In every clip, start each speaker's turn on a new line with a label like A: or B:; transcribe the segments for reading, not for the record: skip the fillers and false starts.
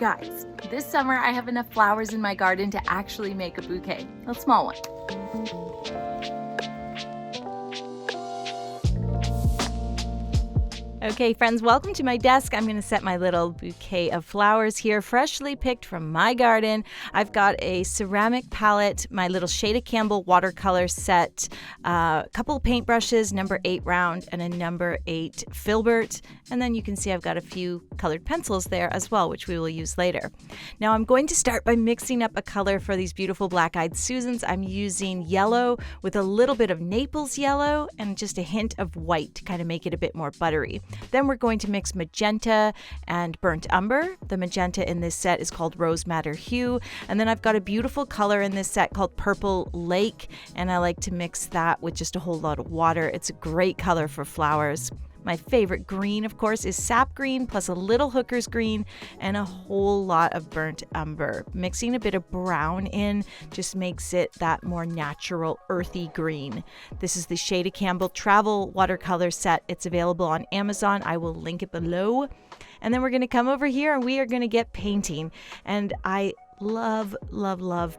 A: Guys, this summer I have enough flowers in my garden to actually make a bouquet, a small one. Okay, friends, welcome to my desk. I'm going to set my little bouquet of flowers here, freshly picked from my garden. I've got a ceramic palette, my little Shayda Campbell watercolor set, a couple of paintbrushes, number 8 round and a number 8 filbert. And then you can see I've got a few colored pencils there as well, which we will use later. Now I'm going to start by mixing up a color for these beautiful black-eyed Susans. I'm using yellow with a little bit of Naples yellow and just a hint of white to kind of make it a bit more buttery. Then we're going to mix magenta and burnt umber. The magenta in this set is called Rose Madder Hue. And then I've got a beautiful color in this set called Purple Lake, and I like to mix that with just a whole lot of water. It's a great color for flowers. My favorite green, of course, is sap green plus a little hooker's green and a whole lot of burnt umber. Mixing a bit of brown in just makes it that more natural, earthy green. This is the Shayda Campbell Travel Watercolor Set. It's available on Amazon. I will link it below. And then we're going to come over here and we are going to get painting. And I love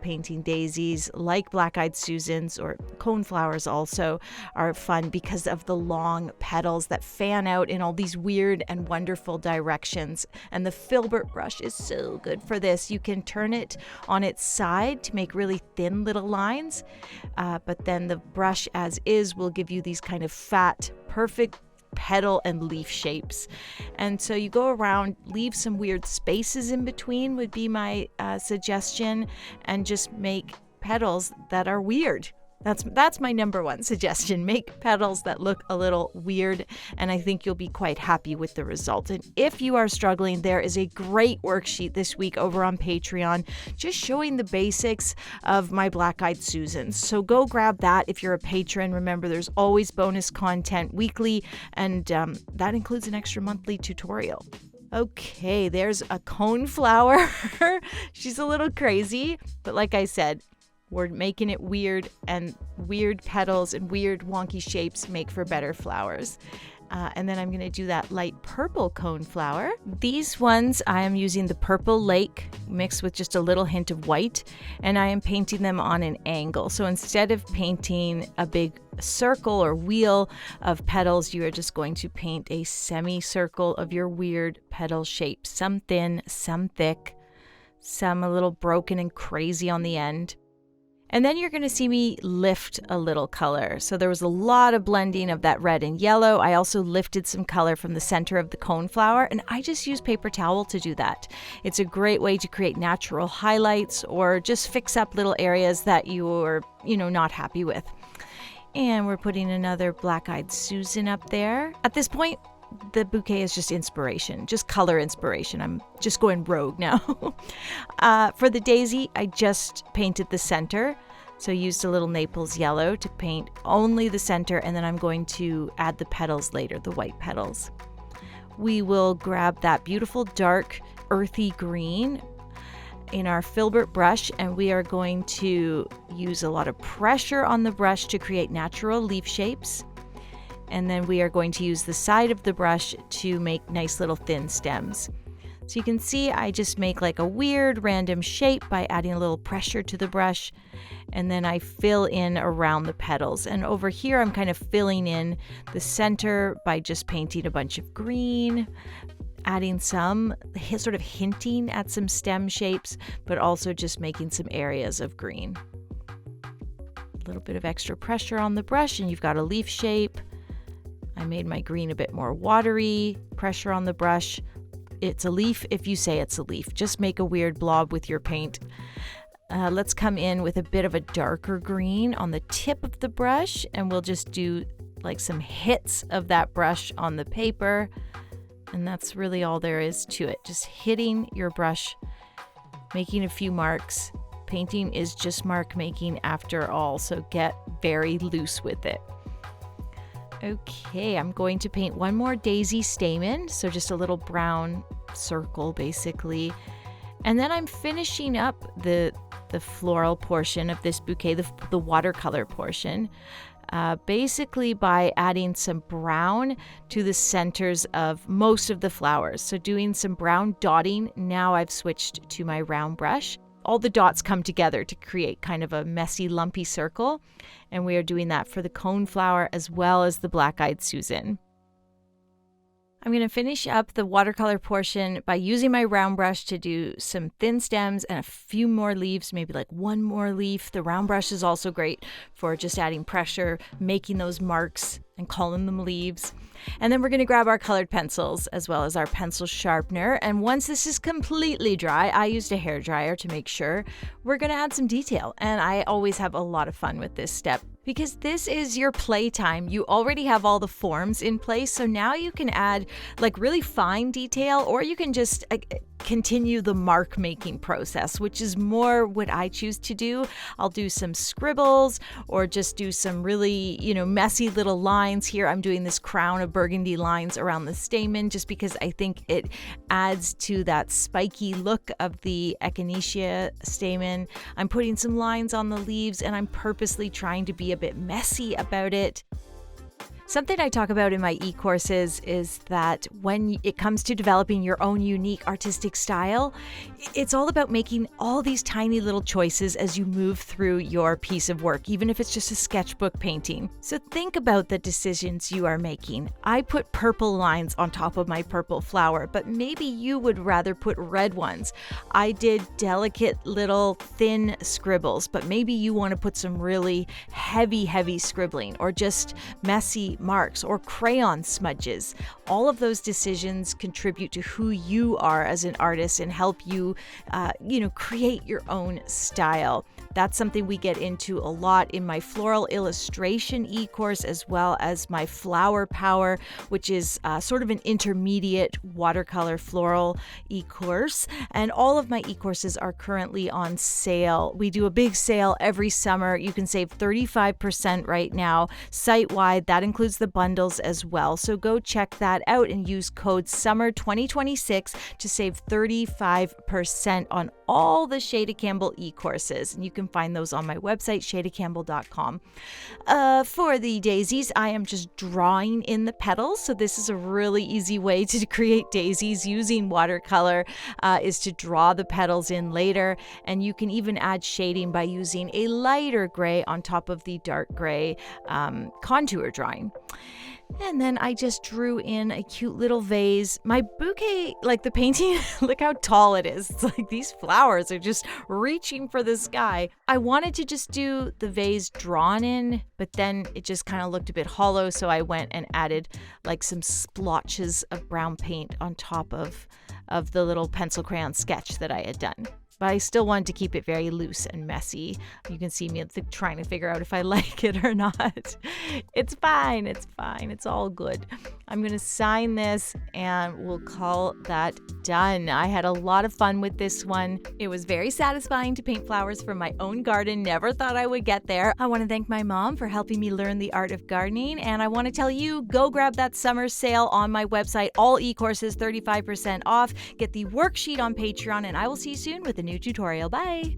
A: painting daisies, like black-eyed Susans, or coneflowers also are fun because of the long petals that fan out in all these weird and wonderful directions. And the filbert brush is so good for this. You can turn it on its side to make really thin little lines, but then the brush as is will give you these kind of fat, perfect petal and leaf shapes. And so you go around, leave some weird spaces in between would be my suggestion, and just make petals that are weird. That's my number one suggestion. Make petals that look a little weird, and I think you'll be quite happy with the result. And if you are struggling, there is a great worksheet this week over on Patreon just showing the basics of my black-eyed Susans. So go grab that if you're a patron. Remember, there's always bonus content weekly, and that includes an extra monthly tutorial. Okay, there's a coneflower. She's a little crazy, but like I said, we're making it weird, and weird petals and weird wonky shapes make for better flowers. And then I'm going to do that light purple coneflower. These ones, I am using the Purple Lake mixed with just a little hint of white, and I am painting them on an angle. So instead of painting a big circle or wheel of petals, you are just going to paint a semicircle of your weird petal shapes. Some thin, some thick, some a little broken and crazy on the end. And then you're going to see me lift a little color. So there was a lot of blending of that red and yellow. I also lifted some color from the center of the coneflower, and I just use paper towel to do that. It's a great way to create natural highlights or just fix up little areas that you're, not happy with. And we're putting another black-eyed Susan up there. At this point, the bouquet is just inspiration, just color inspiration. I'm just going rogue now. For the daisy, I just painted the center. So I used a little Naples yellow to paint only the center, and then I'm going to add the petals later, the white petals. We will grab that beautiful dark earthy green in our filbert brush, and we are going to use a lot of pressure on the brush to create natural leaf shapes. And then we are going to use the side of the brush to make nice little thin stems. So you can see I just make like a weird random shape by adding a little pressure to the brush, and then I fill in around the petals. And over here I'm kind of filling in the center by just painting a bunch of green, adding some, sort of hinting at some stem shapes, but also just making some areas of green. A little bit of extra pressure on the brush and you've got a leaf shape. I made my green a bit more watery, pressure on the brush. It's a leaf if you say it's a leaf. Just make a weird blob with your paint. Let's come in with a bit of a darker green on the tip of the brush, and we'll just do like some hits of that brush on the paper. And that's really all there is to it. Just hitting your brush, making a few marks. Painting is just mark making after all, so get very loose with it. Okay, I'm going to paint one more daisy stamen, so just a little brown circle basically. And then I'm finishing up the floral portion of this bouquet, the watercolor portion. basically by adding some brown to the centers of most of the flowers. So doing some brown dotting. Now I've switched to my round brush. All the dots come together to create kind of a messy, lumpy circle. And we are doing that for the coneflower as well as the black-eyed Susan. I'm going to finish up the watercolor portion by using my round brush to do some thin stems and a few more leaves, maybe like one more leaf. The round brush is also great for just adding pressure, making those marks and calling them leaves. And then we're going to grab our colored pencils as well as our pencil sharpener. And once this is completely dry, I used a hair dryer to make sure, we're going to add some detail. And I always have a lot of fun with this step because this is your playtime. You already have all the forms in place. So now you can add like really fine detail, or you can just continue the mark making process, which is more what I choose to do. I'll do some scribbles or just do some really, messy little lines here. I'm doing this crown of burgundy lines around the stamen just because I think it adds to that spiky look of the echinacea stamen. I'm putting some lines on the leaves and I'm purposely trying to be a bit messy about it. Something I talk about in my e-courses is that when it comes to developing your own unique artistic style, it's all about making all these tiny little choices as you move through your piece of work, even if it's just a sketchbook painting. So think about the decisions you are making. I put purple lines on top of my purple flower, but maybe you would rather put red ones. I did delicate little thin scribbles, but maybe you want to put some really heavy scribbling or just messy marks or crayon smudges. All of those decisions contribute to who you are as an artist and help you, create your own style. That's something we get into a lot in my floral illustration e-course, as well as my flower power, which is sort of an intermediate watercolor floral e-course. And all of my e-courses are currently on sale. We do a big sale every summer. You can save 35% right now site-wide. That includes the bundles as well. So go check that out and use code SUMMER2026 to save 35% on all the Shayda Campbell e-courses. And you can find those on my website, shaydacampbell.com. For the daisies, I am just drawing in the petals. So this is a really easy way to create daisies using watercolor, is to draw the petals in later. And you can even add shading by using a lighter gray on top of the dark gray contour drawing. And then I just drew in a cute little vase. My bouquet, like the painting, look how tall it is. It's like these flowers are just reaching for the sky. I wanted to just do the vase drawn in, but then it just kind of looked a bit hollow. So I went and added like some splotches of brown paint on top of the little pencil crayon sketch that I had done. But I still wanted to keep it very loose and messy. You can see me trying to figure out if I like it or not. It's fine. It's all good. I'm going to sign this and we'll call that done. I had a lot of fun with this one. It was very satisfying to paint flowers from my own garden. Never thought I would get there. I want to thank my mom for helping me learn the art of gardening. And I want to tell you, go grab that summer sale on my website. All e-courses 35% off. Get the worksheet on Patreon, and I will see you soon with a new tutorial. Bye.